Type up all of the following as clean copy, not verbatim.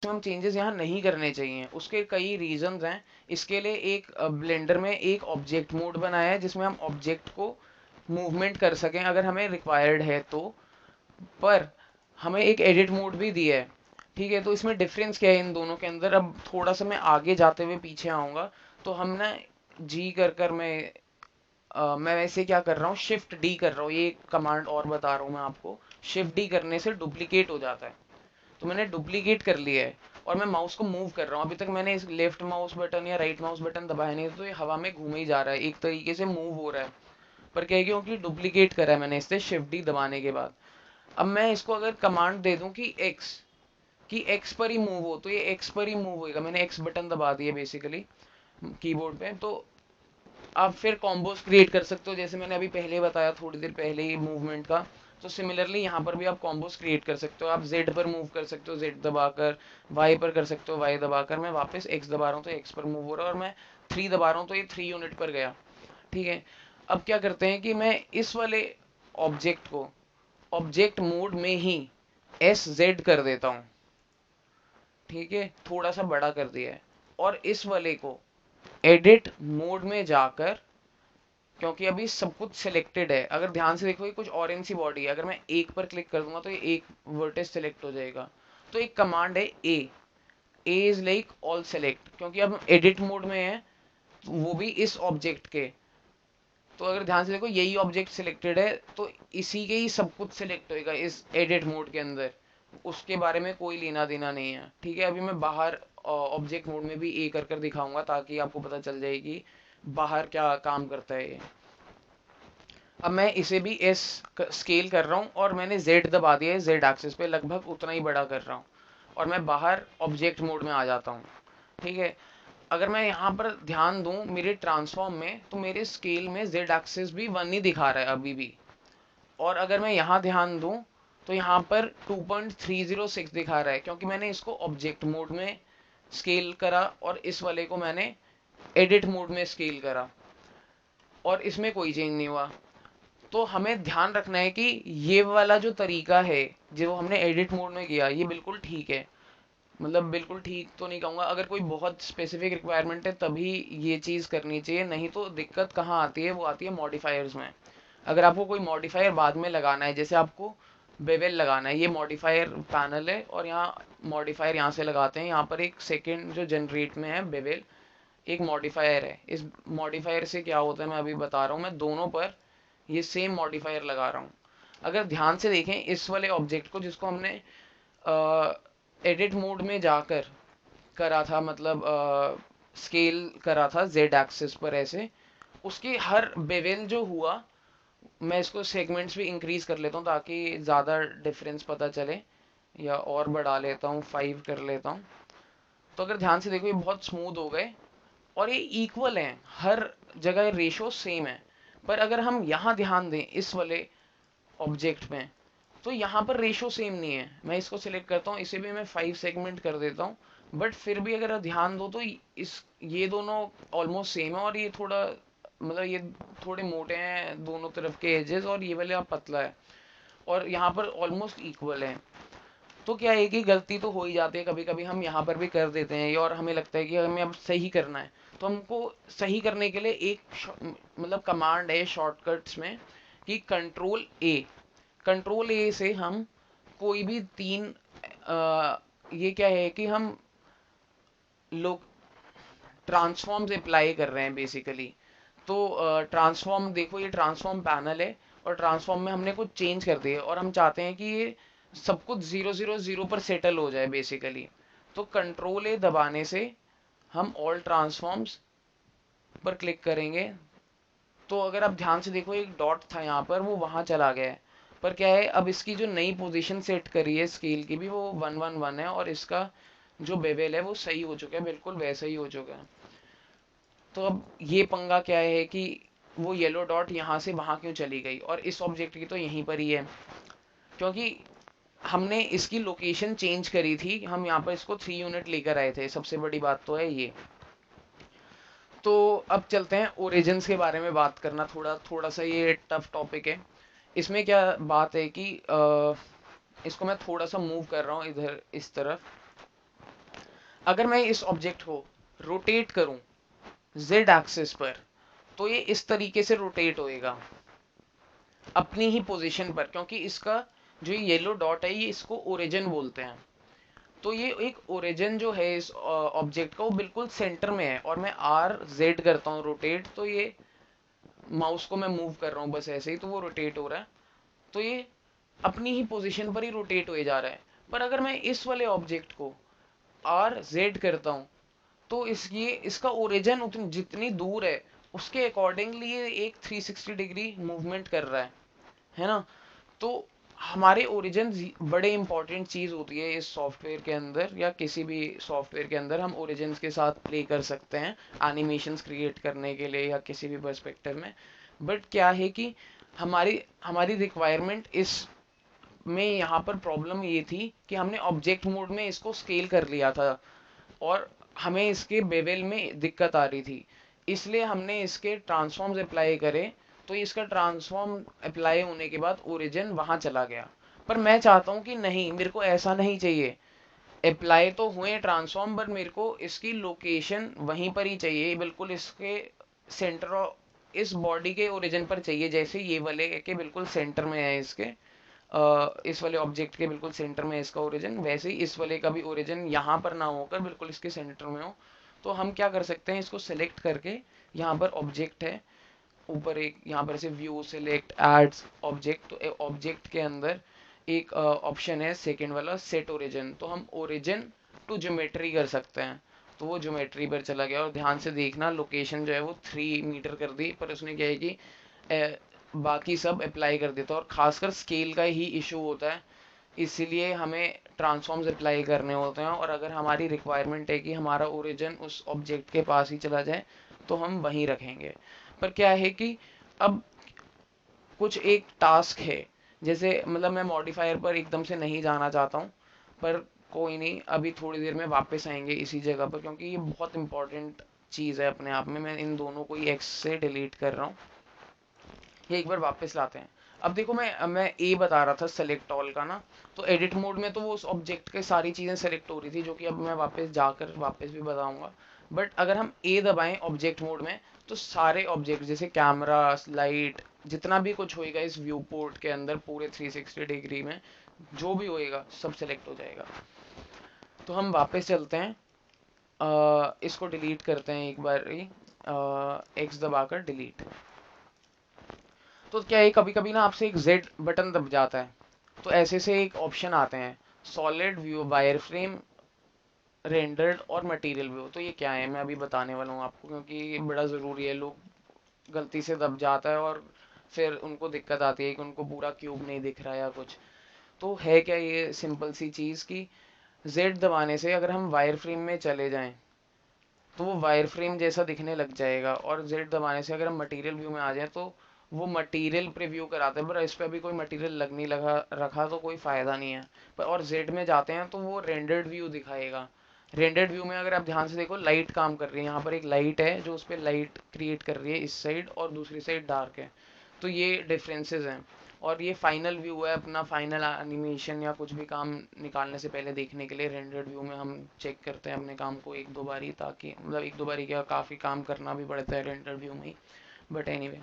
Maximum changes यहाँ नहीं करने चाहिए। उसके कई रीजंस हैं। इसके लिए एक ब्लेंडर में एक ऑब्जेक्ट मोड बनाया है जिसमें हम ऑब्जेक्ट को मूवमेंट कर सकें अगर हमें रिक्वायर्ड है तो। पर हमें एक एडिट मोड भी दिया है, ठीक है। तो इसमें डिफरेंस क्या है इन दोनों के अंदर, अब थोड़ा सा मैं आगे जाते हुए पीछे आऊँगा। तो हम ना जी कर मैं वैसे क्या कर रहा हूँ, शिफ्ट डी कर रहा हूँ, ये कमांड और बता रहा हूँ मैं आपको। शिफ्ट डी करने से डुप्लीकेट हो जाता है, तो मैंने डुप्लीकेट कर लिया है और मैं माउस को मूव कर रहा हूँ। अभी तक मैंने इस लेफ्ट माउस बटन या राइट माउस बटन दबाया नहीं, तो ये हवा में घूम ही जा रहा है, एक तरीके से मूव हो रहा है। पर क्या है, क्योंकि डुप्लीकेट करा है मैंने इससे शिफ्ट डी दबाने के बाद। अब मैं इसको अगर कमांड दे दूं कि एक्स पर ही मूव हो, तो ये एक्स पर ही मूव होएगा। मैंने एक्स बटन दबा दिया बेसिकली कीबोर्ड पे। तो आप फिर कॉम्बोज क्रिएट कर सकते हो, जैसे मैंने अभी पहले बताया थोड़ी देर पहले ही मूवमेंट का। तो सिमिलरली यहाँ पर भी आप कॉम्बोज क्रिएट कर सकते हो। आप जेड पर मूव कर सकते हो जेड दबाकर, वाई पर कर सकते हो वाई दबाकर। मैं वापस एक्स दबा रहा हूँ तो एक्स पर मूव हो रहा है, और मैं 3 दबा रहा हूँ तो ये 3 यूनिट पर गया, ठीक है। अब क्या करते हैं कि मैं इस वाले ऑब्जेक्ट को ऑब्जेक्ट मोड में ही एस जेड कर देता हूँ, ठीक है, थोड़ा सा बड़ा कर दिया है। और इस वाले को एडिट मोड में जाकर, क्योंकि अभी सब कुछ सिलेक्टेड है, अगर ध्यान से देखो ये कुछ ऑरेंज सी बॉडी है, अगर मैं एक पर क्लिक कर दूंगा तो ये एक वर्टेक्स सिलेक्ट हो जाएगा। तो एक कमांड है ए इज लाइक ऑल सेलेक्ट, क्योंकि अब एडिट मोड में है वो भी इस ऑब्जेक्ट के। तो अगर ध्यान से देखो यही ऑब्जेक्ट सिलेक्टेड है, तो इसी के ही सब कुछ सिलेक्ट होएगा इस एडिट मोड के अंदर। उसके बारे में कोई लेना देना नहीं है, ठीक है। अभी मैं बाहर ऑब्जेक्ट मोड में भी ए कर दिखाऊंगा ताकि आपको पता चल जाए कि बाहर क्या काम करता है ये। अब मैं इसे भी एस स्केल कर रहा हूँ और मैंने जेड दबा दिया है, जेड एक्सिस पे लगभग उतना ही बड़ा कर रहा हूँ, और मैं बाहर ऑब्जेक्ट मोड में आ जाता हूँ, ठीक है। अगर मैं यहाँ पर ध्यान दूं मेरे ट्रांसफॉर्म में, तो मेरे स्केल में जेड एक्सिस भी 1 ही दिखा रहा है अभी भी। और अगर मैं यहाँ ध्यान दूं तो यहाँ पर 2.306 दिखा रहा है, क्योंकि मैंने इसको ऑब्जेक्ट मोड में स्केल करा और इस वाले को मैंने एडिट मोड में स्केल करा, और इसमें कोई चेंज नहीं हुआ। तो हमें ध्यान रखना है कि ये वाला जो तरीका है जो हमने एडिट मोड में किया, ये बिल्कुल ठीक है। मतलब बिल्कुल ठीक तो नहीं कहूँगा, अगर कोई बहुत स्पेसिफिक रिक्वायरमेंट है तभी ये चीज़ करनी चाहिए, नहीं तो दिक्कत कहाँ आती है, वो आती है मॉडिफायर्स में। अगर आपको कोई मॉडिफायर बाद में लगाना है, जैसे आपको बेवेल लगाना है, ये मॉडिफायर पैनल है और यहाँ मॉडिफायर यहाँ से लगाते हैं। यहाँ पर एक सेकेंड जो जनरेट में है बेवेल, एक मॉडिफायर है। इस मॉडिफायर से क्या होता है मैं अभी बता रहा हूँ। मैं दोनों पर ये सेम मॉडिफायर लगा रहा हूँ। अगर ध्यान से देखें इस वाले ऑब्जेक्ट को जिसको हमने एडिट मोड में जाकर करा था, मतलब स्केल करा था जेड एक्सिस पर ऐसे, उसके हर बेवेल जो हुआ, मैं इसको सेगमेंट्स भी इंक्रीज कर लेता हूँ ताकि ज़्यादा डिफरेंस पता चले, या और बढ़ा लेता हूँ 5 कर लेता हूँ। तो अगर ध्यान से देखो ये बहुत स्मूथ हो गए और ये इक्वल हैं, हर जगह रेशो सेम है। पर अगर हम यहाँ ध्यान दें इस वाले ऑब्जेक्ट में, तो यहाँ पर रेशो सेम नहीं है। मैं इसको सिलेक्ट करता हूँ, इसे भी मैं 5 सेगमेंट कर देता हूँ, बट फिर भी अगर ध्यान दो तो इस ये दोनों ऑलमोस्ट सेम है, और ये थोड़ा मतलब ये थोड़े मोटे हैं दोनों तरफ के एजेस, और ये वाले आप पतला है, और यहाँ पर ऑलमोस्ट इक्वल है। तो क्या है कि गलती तो हो ही जाती है, कभी कभी हम यहाँ पर भी कर देते हैं और हमें लगता है कि हमें अब सही करना है। तो हमको सही करने के लिए एक मतलब कमांड है शॉर्टकट्स में कि कंट्रोल ए से हम कोई भी तीन ये क्या है कि हम लोग ट्रांसफॉर्म्स अप्लाई कर रहे हैं बेसिकली। तो ट्रांसफॉर्म देखो, ये ट्रांसफॉर्म पैनल है और ट्रांसफॉर्म में हमने कुछ चेंज कर दिया और हम चाहते हैं कि ये सब कुछ 0 0 0 पर सेटल हो जाए बेसिकली। तो कंट्रोल ए दबाने से हम ऑल ट्रांसफॉर्म्स पर क्लिक करेंगे, तो अगर आप ध्यान से देखो एक डॉट था यहाँ पर, वो वहां चला गया है। पर क्या है, अब इसकी जो नई पोजीशन सेट करी है स्केल की भी, वो 1 1 1 है, और इसका जो बेवेल है वो सही हो चुका है, बिल्कुल वैसा ही हो चुका है। तो अब ये पंगा क्या है कि वो येलो डॉट यहाँ से वहां क्यों चली गई, और इस ऑब्जेक्ट की तो यहीं पर ही है, क्योंकि हमने इसकी लोकेशन चेंज करी थी। हम यहाँ पर इसको 3 यूनिट लेकर आए थे, सबसे बड़ी बात तो है ये। तो अब चलते हैं ओरिजिन्स के बारे में बात करना, थोड़ा थोड़ा सा ये टफ टॉपिक है। इसमें क्या बात है कि इसको मैं थोड़ा सा मूव कर रहा हूँ इधर इस तरफ, अगर मैं इस ऑब्जेक्ट को रोटेट करूं जेड एक्सिस पर, तो ये इस तरीके से रोटेट होएगा अपनी ही पोजीशन पर, क्योंकि इसका जो येलो डॉट है ये इसको ओरिजिन बोलते हैं। तो ये एक ओरिजिन जो है इस ऑब्जेक्ट का वो बिल्कुल सेंटर में है, और मैं आर जेड करता हूँ रोटेट, तो ये माउस को मैं मूव कर रहा हूँ बस ऐसे ही, तो वो रोटेट हो रहा है। तो ये अपनी ही पोजीशन पर ही रोटेट हुए जा रहा है। पर अगर मैं इस वाले ऑब्जेक्ट को आर जेड करता हूँ, तो इसका ओरिजिन उतनी जितनी दूर है उसके अकॉर्डिंगली ये एक 360 डिग्री मूवमेंट कर रहा है ना। तो हमारे ओरिजिन बड़े इंपॉर्टेंट चीज होती है इस सॉफ्टवेयर के अंदर, या किसी भी सॉफ्टवेयर के अंदर हम ओरिजिन्स के साथ प्ले कर सकते हैं एनिमेशंस क्रिएट करने के लिए या किसी भी पर्सपेक्टिव में। बट क्या है कि हमारी हमारी रिक्वायरमेंट इस में यहाँ पर प्रॉब्लम ये थी कि हमने ऑब्जेक्ट मोड में इसको स्केल कर लिया था, और हमें इसके बेवल में दिक्कत आ रही थी। इसलिए हमने इसके ट्रांसफॉर्म्स अप्लाई करे, तो इसका ट्रांसफॉर्म अप्लाई होने के बाद ओरिजिन वहां चला गया। पर मैं चाहता हूं कि नहीं, मेरे को ऐसा नहीं चाहिए। अप्लाई तो हुए ट्रांसफॉर्म, पर मेरे को इसकी लोकेशन वहीं पर ही चाहिए, बिल्कुल इसके सेंटर, इस बॉडी के ओरिजिन पर चाहिए, जैसे ये वाले के बिल्कुल सेंटर में है इसके, इस वाले ऑब्जेक्ट के बिल्कुल सेंटर में है इसका ओरिजिन, वैसे ही इस वाले का भी ओरिजिन यहाँ पर ना होकर बिल्कुल इसके सेंटर में हो। तो हम क्या कर सकते हैं, इसको सिलेक्ट करके, यहाँ पर ऑब्जेक्ट है ऊपर एक, यहाँ पर से व्यू सिलेक्ट एड्स ऑब्जेक्ट, तो ऑब्जेक्ट के अंदर एक ऑप्शन है सेकेंड वाला सेट ओरिजिन, तो हम ओरिजिन टू ज्योमेट्री कर सकते हैं। तो वो ज्योमेट्री पर चला गया, और ध्यान से देखना लोकेशन जो है वो 3 मीटर कर दी, पर उसने क्या है कि बाकी सब अप्लाई कर देता है, और खासकर स्केल का ही इशू होता है। इसीलिए हमें ट्रांसफॉर्म्स अप्लाई करने होते हैं, और अगर हमारी रिक्वायरमेंट है कि हमारा ओरिजिन उस ऑब्जेक्ट के पास ही चला जाए, तो हम वहीं रखेंगे। पर क्या है कि अब कुछ एक टास्क है, जैसे मतलब मैं मॉडिफायर पर एकदम से नहीं जाना चाहता हूँ, पर कोई नहीं, अभी थोड़ी देर में वापस आएंगे इसी जगह पर, क्योंकि ये बहुत इंपॉर्टेंट चीज़ है अपने आप में। मैं इन दोनों को ही एक्स से डिलीट कर रहा हूँ, ये एक बार वापस लाते हैं। अब देखो, मैं ए बता रहा था सेलेक्ट ऑल का ना, तो एडिट मोड में तो वो उस ऑब्जेक्ट के सारी चीज़ें सेलेक्ट हो रही थी, जो कि अब मैं वापस जाकर वापस भी बताऊंगा। बट अगर हम ए दबाएं ऑब्जेक्ट मोड में, तो सारे ऑब्जेक्ट जैसे कैमरा, लाइट, जितना भी कुछ होएगा इस व्यू पोर्ट के अंदर पूरे 360 डिग्री में, जो भी होएगा सब सेलेक्ट हो जाएगा। तो हम वापस चलते हैं, इसको डिलीट करते हैं एक बार ही, एक्स दबाकर डिलीट। तो क्या है, कभी कभी ना आपसे एक जेड बटन दब जाता है, तो ऐसे से एक ऑप्शन आते हैं solid view, wire frame, rendered और मटेरियल व्यू। तो ये क्या है मैं अभी बताने वाला हूँ आपको, क्योंकि ये बड़ा ज़रूरी है। लोग गलती से दब जाता है और फिर उनको दिक्कत आती है कि उनको पूरा क्यूब नहीं दिख रहा या कुछ। तो है क्या, ये सिंपल सी चीज़ कि जेड दबाने से अगर हम वायर फ्रेम में चले जाएं, तो वो वायर फ्रेम जैसा दिखने लग जाएगा, और जेड दबाने से अगर हम मटेरियल व्यू में आ जाए, तो वो मटेरियल प्रीव्यू कराता है। पर इस पे अभी कोई मटेरियल लग नहीं लगा रखा, तो कोई फ़ायदा नहीं है। पर और जेड में जाते हैं तो वो रेंडर्ड व्यू दिखाएगा। रेंडर्ड व्यू में अगर आप ध्यान से देखो, लाइट काम कर रही है, यहाँ पर एक लाइट है जो उस पर लाइट क्रिएट कर रही है इस साइड, और दूसरी साइड डार्क है। तो ये डिफरेंसेस हैं। और ये फाइनल व्यू है अपना, फाइनल एनिमेशन या कुछ भी काम निकालने से पहले देखने के लिए रेंडर्ड व्यू में हम चेक करते हैं अपने काम को एक दो बारी, ताकि मतलब एक दो बारी क्या, काफ़ी काम करना भी पड़ता है रेंडर्ड व्यू में ही। बट एनीवे,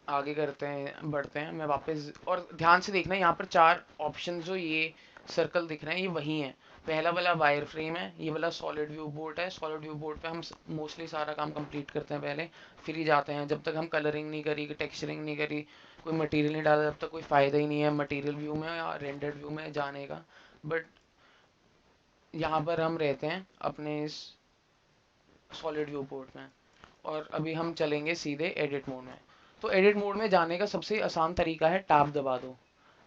आगे करते हैं, बढ़ते हैं। मैं वापस, और ध्यान से देखना यहाँ पर 4 ऑप्शन जो ये सर्कल दिख रहे हैं ये वही हैं। पहला वाला वायर फ्रेम है, ये वाला सॉलिड व्यू बोर्ड है। सॉलिड व्यू बोर्ड पे हम मोस्टली सारा काम कंप्लीट करते हैं पहले, फिर ही जाते हैं। जब तक हम कलरिंग नहीं करी, टेक्सचरिंग नहीं करी, कोई मटेरियल नहीं डाला, तब तक कोई फ़ायदा ही नहीं है मटेरियल व्यू में या रेंडर्ड व्यू में जाने का। बट यहाँ पर हम रहते हैं अपने इस सॉलिड व्यू बोर्ड में, और अभी हम चलेंगे सीधे एडिट मोड में। तो एडिट मोड में जाने का सबसे आसान तरीका है टैब दबा दो।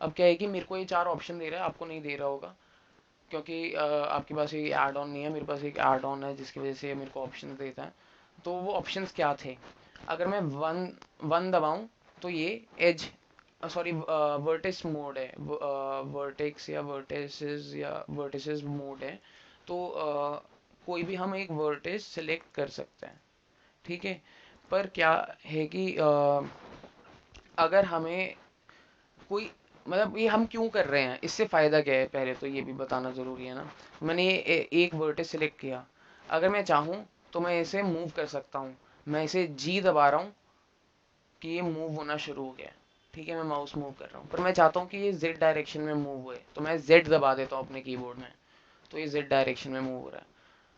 अब क्या है कि मेरे को ये 4 ऑप्शन दे रहा है, आपको नहीं दे रहा होगा, क्योंकि आपके पास ये ऐड ऑन नहीं है। मेरे पास एक ऐड ऑन है जिसकी वजह से मेरे को ऑप्शन देता है। तो वो ऑप्शंस क्या थे, अगर मैं वन वन दबाऊं, तो ये एज, सॉरी, वर्टेक्स मोड है, वर्टेक्स या वर्टेसेस या वर्टिसेस मोड है। तो कोई भी हम एक वर्टेक्स सिलेक्ट कर सकते हैं, ठीक है। पर क्या है कि अगर हमें कोई मतलब ये हम क्यों कर रहे हैं, इससे फ़ायदा क्या है, पहले तो ये भी बताना ज़रूरी है ना। मैंने ये एक वर्टेक्स सेलेक्ट किया, अगर मैं चाहूँ तो मैं इसे मूव कर सकता हूँ। मैं इसे जी दबा रहा हूँ कि ये मूव होना शुरू हो गया। ठीक है, मैं माउस मूव कर रहा हूँ, पर मैं चाहता हूँ कि ये जेड डायरेक्शन में मूव हुए, तो मैं जेड दबा देता हूँ अपने कीबोर्ड में, तो ये जेड डायरेक्शन में मूव हो रहा है।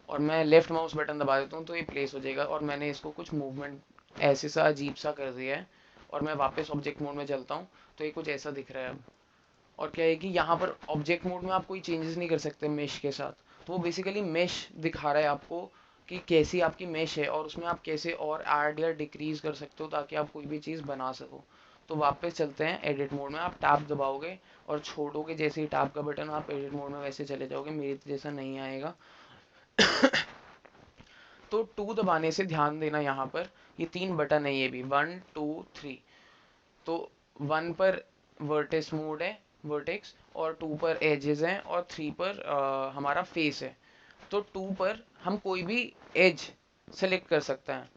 और मैं लेफ्ट माउस बटन दबा देता हूँ तो ये प्लेस हो जाएगा, और मैंने इसको कुछ मूवमेंट ऐसे सा अजीब सा कर दिया है। और मैं वापस ऑब्जेक्ट मोड में चलता हूँ तो ये कुछ ऐसा दिख रहा है अब। और क्या है कि यहाँ पर ऑब्जेक्ट मोड में आप कोई चेंजेस नहीं कर सकते मेश के साथ, तो वो बेसिकली मेश दिखा रहा है आपको कि कैसी आपकी मेश है, और उसमें आप कैसे और ऐड या डिक्रीज कर सकते हो ताकि आप कोई भी चीज़ बना सको। तो वापस चलते हैं एडिट मोड में, आप टैब दबाओगे और छोड़ोगे जैसे ही टैब का बटन, आप एडिट मोड में वैसे चले जाओगे, मेरे जैसा नहीं आएगा। तो 2 दबाने से ध्यान देना, यहाँ पर ये 3 बटन है, ये भी 1 2 3। तो 1 पर वर्टेक्स मोड है, वर्टेक्स, और 2 पर एजेस हैं, और 3 पर हमारा फेस है। तो 2 पर हम कोई भी एज सेलेक्ट कर सकते हैं,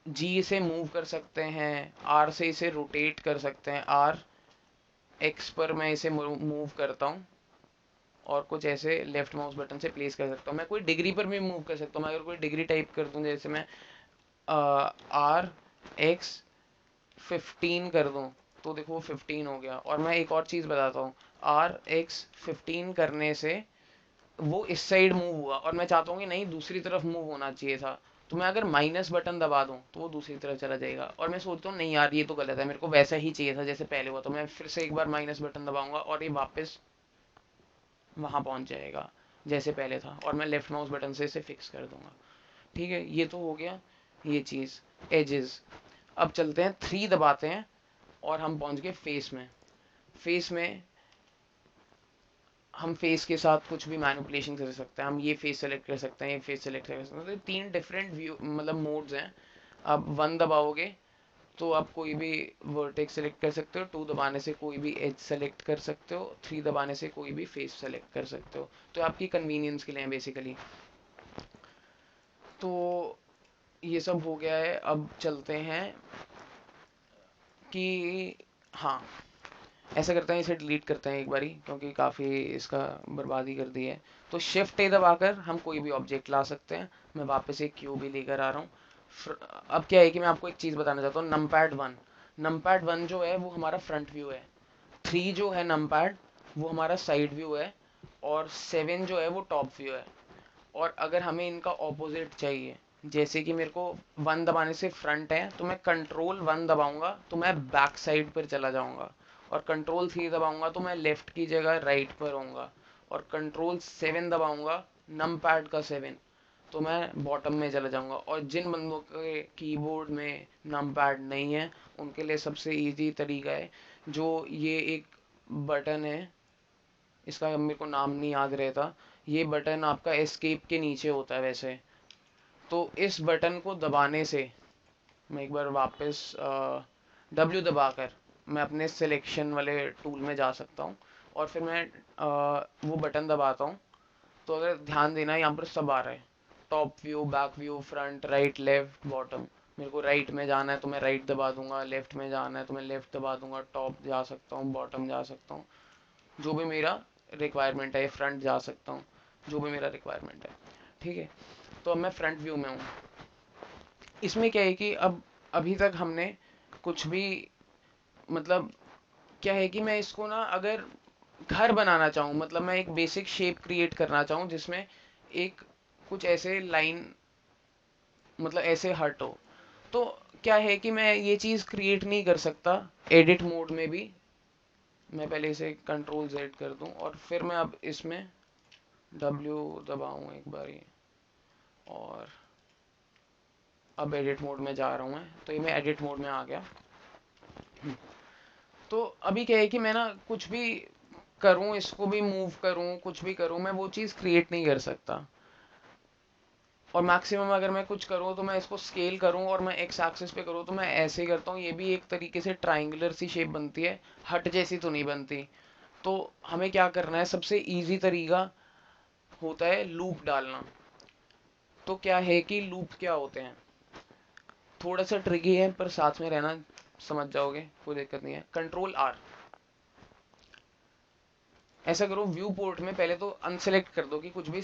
जी से मूव कर सकते हैं, आर से इसे रोटेट कर सकते हैं, आर एक्स पर मैं इसे मूव करता हूँ, और कुछ ऐसे लेफ्ट माउस बटन से प्लेस कर सकता हूँ। मैं कोई डिग्री पर भी मूव कर सकता हूँ, मैं अगर कोई डिग्री टाइप कर दूँ, जैसे मैं आर एक्स 15 कर दूं, तो देखो वो 15 हो गया। और मैं एक और चीज़ बताता हूँ, आर एक्स 15 करने से वो इस साइड मूव हुआ, और मैं चाहता हूँ कि नहीं दूसरी तरफ मूव होना चाहिए था, तो मैं अगर माइनस बटन दबा दूं तो वो दूसरी तरफ चला जाएगा। और मैं सोचता हूँ नहीं यार ये तो गलत है, मेरे को वैसा ही चाहिए था जैसे पहले हुआ, तो मैं फिर से एक बार माइनस बटन दबाऊंगा और ये वापस वहां पहुंच जाएगा जैसे पहले था, और मैं लेफ्ट माउस बटन से इसे फिक्स कर दूंगा। ठीक है, ये तो हो गया ये चीज़, एजेस। अब चलते हैं 3 दबाते हैं और हम पहुंच गए फेस में। फेस में हम फेस के साथ कुछ भी मैनिपुलेशन कर सकते हैं, हम ये फेस सेलेक्ट कर सकते हैं, ये फेस सेलेक्ट कर सकते हैं, तो 3 डिफरेंट व्यू मतलब मोड्स हैं। आप 1 दबाओगे तो आप कोई भी वर्टेक्स सेलेक्ट कर सकते हो, 2 दबाने से कोई भी एज सेलेक्ट कर सकते हो, 3 दबाने से कोई भी फेस सेलेक्ट कर सकते हो, तो आपकी कन्वीनियंस के लिए है बेसिकली। तो ये सब हो गया है, अब चलते हैं कि हाँ, ऐसा करते हैं, इसे डिलीट करते हैं एक बारी क्योंकि काफ़ी इसका बर्बादी कर दी है। तो शिफ्ट ए दबाकर हम कोई भी ऑब्जेक्ट ला सकते हैं। मैं वापस एक क्यूब ही लेकर आ रहा हूँ। अब क्या है कि मैं आपको एक चीज़ बताना चाहता हूँ, नमपैड 1 जो है वो हमारा फ्रंट व्यू है, 3 जो है नमपैड वो हमारा साइड व्यू है, और 7 जो है वो टॉप व्यू है। और अगर हमें इनका ऑपोजिट चाहिए, जैसे कि मेरे को 1 दबाने से फ्रंट है, तो मैं कंट्रोल 1 दबाऊंगा तो मैं बैक साइड पर चला जाऊंगा, और कंट्रोल 3 दबाऊंगा तो मैं लेफ्ट की जगह राइट पर होऊंगा, और कंट्रोल 7 दबाऊंगा, नम पैड का 7, तो मैं बॉटम में चला जाऊंगा। और जिन बंदों के कीबोर्ड में नम पैड नहीं है उनके लिए सबसे इजी तरीका है, जो ये एक बटन है, इसका मेरे को नाम नहीं याद रहता, ये बटन आपका एस्केप के नीचे होता है वैसे। तो इस बटन को दबाने से मैं एक बार वापस डब्ल्यू दबाकर मैं अपने सिलेक्शन वाले टूल में जा सकता हूँ, और फिर मैं वो बटन दबाता हूँ। तो अगर ध्यान देना यहाँ पर सब आ रहा है, top view, back view, front, right, left, bottom. मेरे को राइट में जाना है तो मैं राइट दबा दूंगा, लेफ्ट में जाना है तो मैं लेफ्ट दबा दूंगा, टॉप जा सकता हूँ, बॉटम जा सकता हूँ, जो भी मेरा रिक्वायरमेंट है, फ्रंट जा सकता हूँ, जो भी मेरा रिक्वायरमेंट है। ठीक है, तो अब मैं फ्रंट व्यू में हूँ। इसमें क्या है कि अब अभी तक हमने कुछ भी मतलब क्या है कि मैं इसको ना अगर घर बनाना चाहूँ, मतलब मैं एक बेसिक शेप क्रिएट करना चाहूँ जिसमें एक कुछ ऐसे लाइन मतलब ऐसे हट हो, तो क्या है कि मैं ये चीज़ क्रिएट नहीं कर सकता एडिट मोड में भी। मैं पहले इसे कंट्रोल Z कर दूं और फिर मैं अब इसमें W दबाऊं एक बारी, और अब एडिट मोड में जा रहा हूँ मैं, तो ये मैं एडिट मोड में आ गया। तो अभी क्या है कि मैं ना कुछ भी करूँ, इसको भी मूव करूँ, कुछ भी करूँ, मैं वो चीज़ क्रिएट नहीं कर सकता। और मैक्सिमम अगर मैं कुछ करूँ तो मैं इसको स्केल करूँ, और मैं एक्स एक्सिस पे करूँ तो मैं ऐसे ही करता हूँ, ये भी एक तरीके से ट्राइंगुलर सी शेप बनती है, हट जैसी तो नहीं बनती। तो हमें क्या करना है, सबसे इजी तरीका होता है लूप डालना। तो क्या है कि लूप क्या होते हैं, थोड़ा सा ट्रिकी है पर साथ में रहना, समझ जाओगे, कोई दिक्कत नहीं है। कंट्रोल R, ऐसा करो, व्यू पोर्ट में पहले तो अनसेलेक्ट कर दो कि कुछ भी